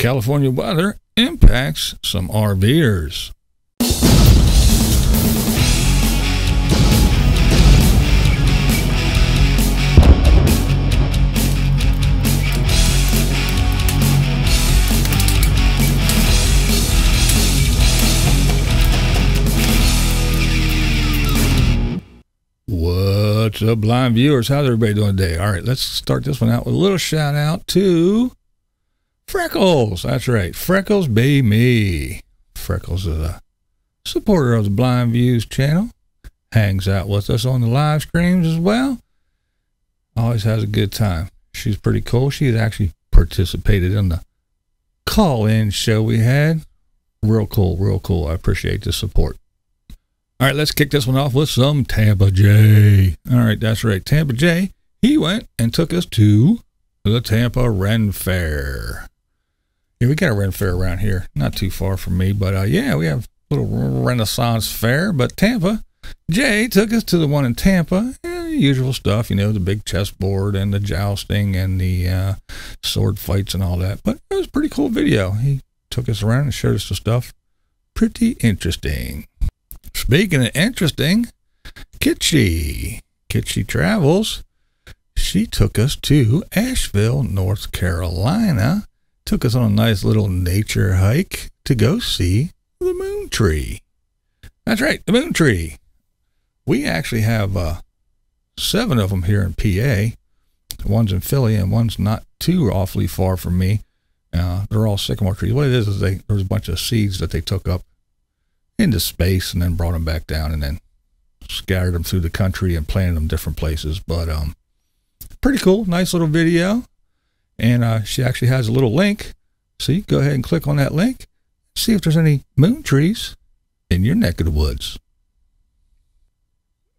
California weather impacts some RVers. What's up, blind viewers? How's everybody doing today? All right, let's start this one out with a little shout out to Freckles. That's right, Freckles be me. Freckles is a supporter of the BlindViews channel. Hangs out with us on the live streams as well. Always has a good time. She's pretty cool. She has actually participated in the call-in show we had. Real cool, real cool. I appreciate the support. All right, let's kick this one off with some Tampa J. All right, that's right. Tampa J, he went and took us to the Tampa Ren Fair. Yeah, we got a Ren Fair around here. Not too far from me, but yeah, we have a little Renaissance fair. But Tampa J took us to the one in Tampa. Yeah, the usual stuff, you know, the big chessboard and the jousting and the sword fights and all that. But it was a pretty cool video. He took us around and showed us the stuff. Pretty interesting. Speaking of interesting, Kitschy Travels, she took us to Asheville, North Carolina, took us on a nice little nature hike to go see the moon tree. That's right, the moon tree. We actually have 7 of them here in PA. One's in Philly and one's not too awfully far from me. They're all sycamore trees. What it is there was a bunch of seeds that they took up into space and then brought them back down and then scattered them through the country and planted them different places. But pretty cool, nice little video. And she actually has a little link, so you can go ahead and click on that link, see if there's any moon trees in your neck of the woods.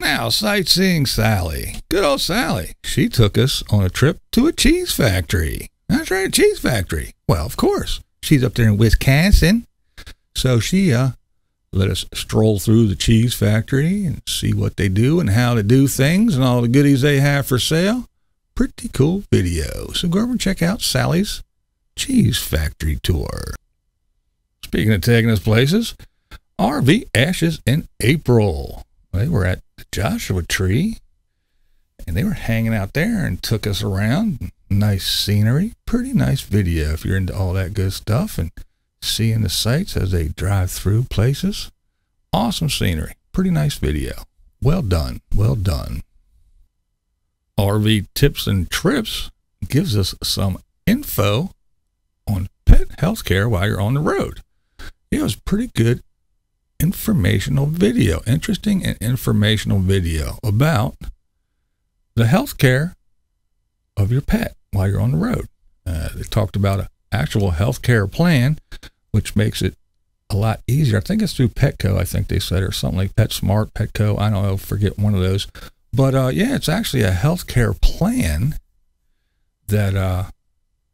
Now, Sightseeing Sally, good old Sally, she took us on a trip to a cheese factory. That's right, a cheese factory. Well, of course, she's up there in Wisconsin, so she let us stroll through the cheese factory and see what they do and how to do things and all the goodies they have for sale. Pretty cool video. So go over and check out Sally's cheese factory tour. Speaking of taking us places, RV Ashes in April. They were at the Joshua Tree and they were hanging out there and took us around. Nice scenery. Pretty nice video if you're into all that good stuff and seeing the sights as they drive through places. Awesome scenery. Pretty nice video. Well done. Well done. RV Tips and Trips gives us some info on pet healthcare while you're on the road. It was pretty good informational video. Interesting and informational video about the healthcare of your pet while you're on the road. They talked about an actual healthcare plan, which makes it a lot easier. I think it's through Petco, I think they said, or something like PetSmart, Petco, I don't know, forget one of those. But yeah, it's actually a healthcare plan that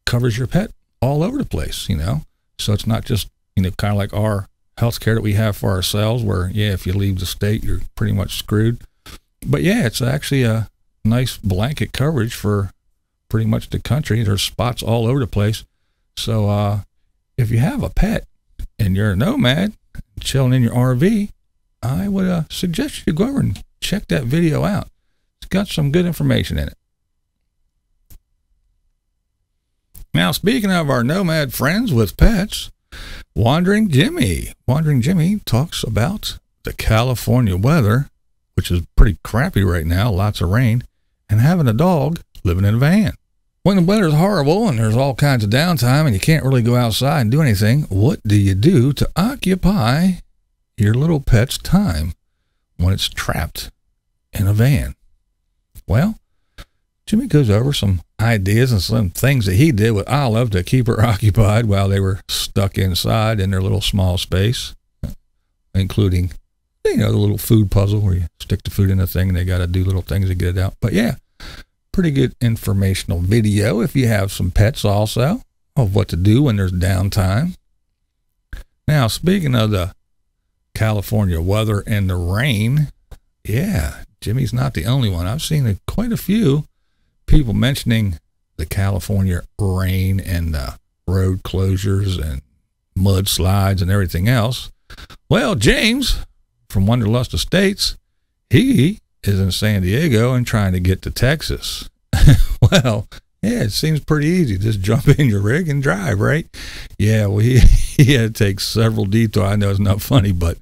covers your pet all over the place, you know. So it's not just, you know, kind of like our healthcare that we have for ourselves where, yeah, if you leave the state, you're pretty much screwed. But yeah, it's actually a nice blanket coverage for pretty much the country. There's spots all over the place. So if you have a pet and you're a nomad chilling in your RV, I would suggest you go over and check that video out. It's got some good information in it. Now, speaking of our nomad friends with pets, Wandering Jimmy talks about the California weather, which is pretty crappy right now, lots of rain, and having a dog living in a van. When the weather's horrible and there's all kinds of downtime and you can't really go outside and do anything, what do you do to occupy your little pet's time when it's trapped in a van? Well, Jimmy goes over some ideas and some things that he did with Olive to keep her occupied while they were stuck inside in their little small space, including, you know, the little food puzzle where you stick the food in the thing and they got to do little things to get it out. But yeah, pretty good informational video if you have some pets also, of what to do when there's downtime. Now, speaking of the California weather and the rain, yeah, Jimmy's not the only one. I've seen quite a few people mentioning the California rain and the road closures and mudslides and everything else. Well, James from Wanderlust Estates, he is in San Diego and trying to get to Texas. Well, yeah, it seems pretty easy. Just jump in your rig and drive, right? Yeah, well, he had to take several detours. I know it's not funny, but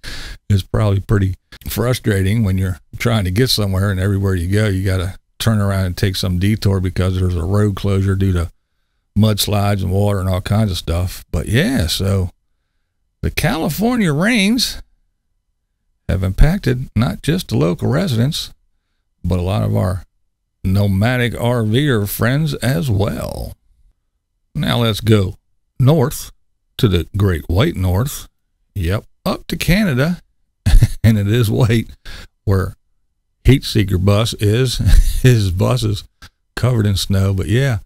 it's probably pretty frustrating when you're trying to get somewhere and everywhere you go, you got to turn around and take some detour because there's a road closure due to mudslides and water and all kinds of stuff. But yeah, so the California rains have impacted not just the local residents, but a lot of our nomadic RVer friends as well. Now let's go north to the Great White North. Yep, up to Canada, and it is white where Heat Seeker bus is. His bus is covered in snow, but yeah,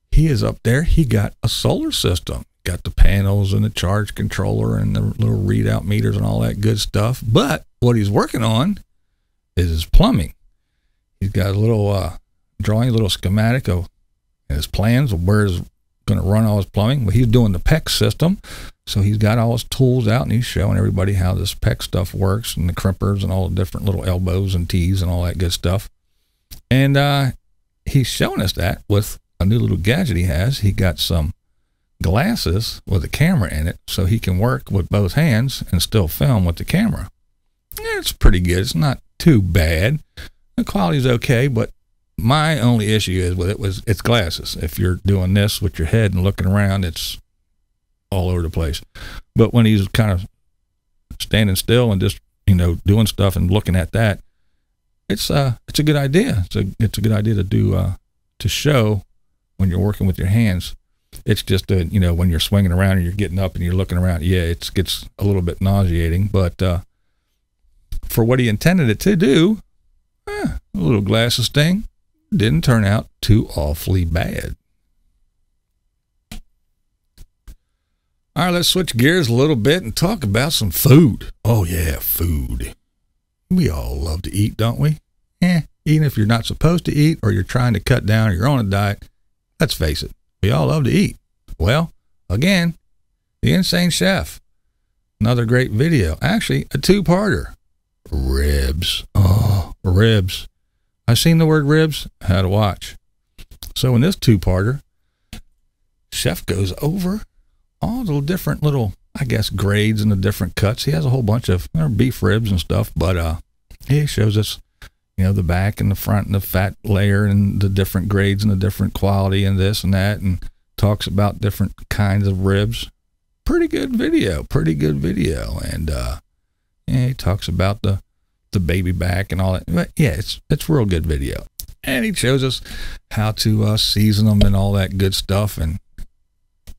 he is up there. He got a solar system, got the panels and the charge controller and the little readout meters and all that good stuff. But what he's working on is his plumbing. He's got a little drawing, a little schematic of his plans of where he's going to run all his plumbing. Well, he's doing the PEX system, so he's got all his tools out and he's showing everybody how this PEX stuff works and the crimpers and all the different little elbows and T's and all that good stuff. And he's showing us that with a new little gadget he has. He got some glasses with a camera in it so he can work with both hands and still film with the camera. Yeah, it's pretty good. It's not too bad. The quality's okay, but my only issue is with it was it's glasses. If you're doing this with your head and looking around, it's all over the place. But when he's kind of standing still and just, you know, doing stuff and looking at that, it's a good idea. It's a good idea to do to show when you're working with your hands. It's just you know, when you're swinging around and you're getting up and you're looking around, yeah, it gets a little bit nauseating. But for what he intended it to do, a little glasses thing didn't turn out too awfully bad. All right, let's switch gears a little bit and talk about some food. Oh yeah, food. We all love to eat, don't we? Even if you're not supposed to eat or you're trying to cut down or you're on a diet, let's face it, we all love to eat. Well, again, The Insane Chef. Another great video. Actually, a two-parter. Ribs. Oh, ribs. I've seen the word ribs, I had to watch. So in this two-parter, Chef goes over all the different little, I guess, grades and the different cuts. He has a whole bunch of beef ribs and stuff, but he shows us, you know, the back and the front and the fat layer and the different grades and the different quality and this and that, and talks about different kinds of ribs. Pretty good video. And yeah, he talks about the baby back and all that. But yeah, it's real good video. And he shows us how to season them and all that good stuff. And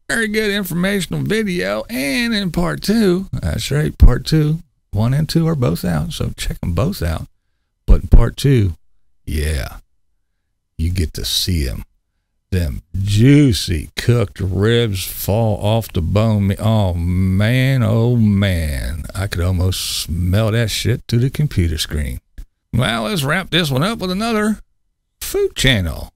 very good informational video. And in part 2, that's right, part 2, 1 and 2 are both out, so check them both out. But in part 2, yeah, you get to see them juicy cooked ribs fall off the bone. Oh man, I could almost smell that shit to the computer screen. Well, let's wrap this one up with another food channel.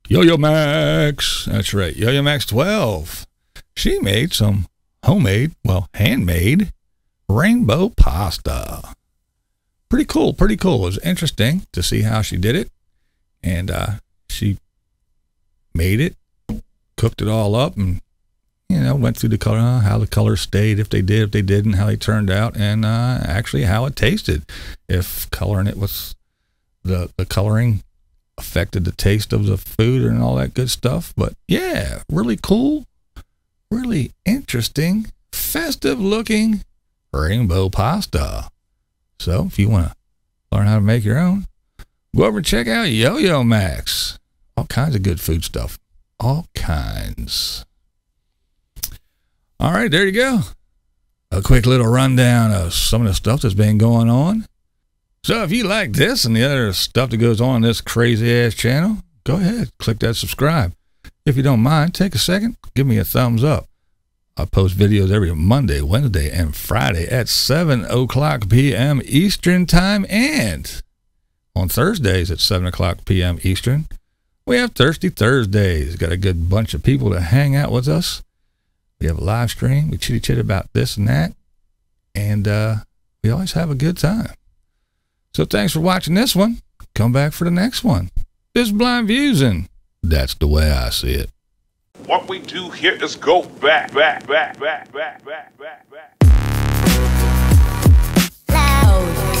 Yo-Yo Max. That's right, Yo-Yo Max 12. She made some homemade, well, handmade rainbow pasta. Pretty cool. It was interesting to see how she did it. And she made it, cooked it all up, and, you know, went through the color, how the color stayed, if they did, if they didn't, how they turned out, and actually how it tasted. If coloring it with the coloring affected the taste of the food and all that good stuff. But yeah, really cool, really interesting, festive looking rainbow pasta. So if you want to learn how to make your own, go over and check out Yo-Yo Max. All kinds of good food stuff. All kinds. All right, there you go. A quick little rundown of some of the stuff that's been going on. So if you like this and the other stuff that goes on in this crazy-ass channel, go ahead, click that subscribe. If you don't mind, take a second, give me a thumbs up. I post videos every Monday, Wednesday, and Friday at 7 o'clock p.m. Eastern Time, and on Thursdays at 7 o'clock p.m. Eastern. We have Thirsty Thursdays. Got a good bunch of people to hang out with us. We have a live stream. We chitty chat about this and that. And we always have a good time. So thanks for watching this one. Come back for the next one. This is BlindViews, and that's the way I see it. What we do here is go back. Loud.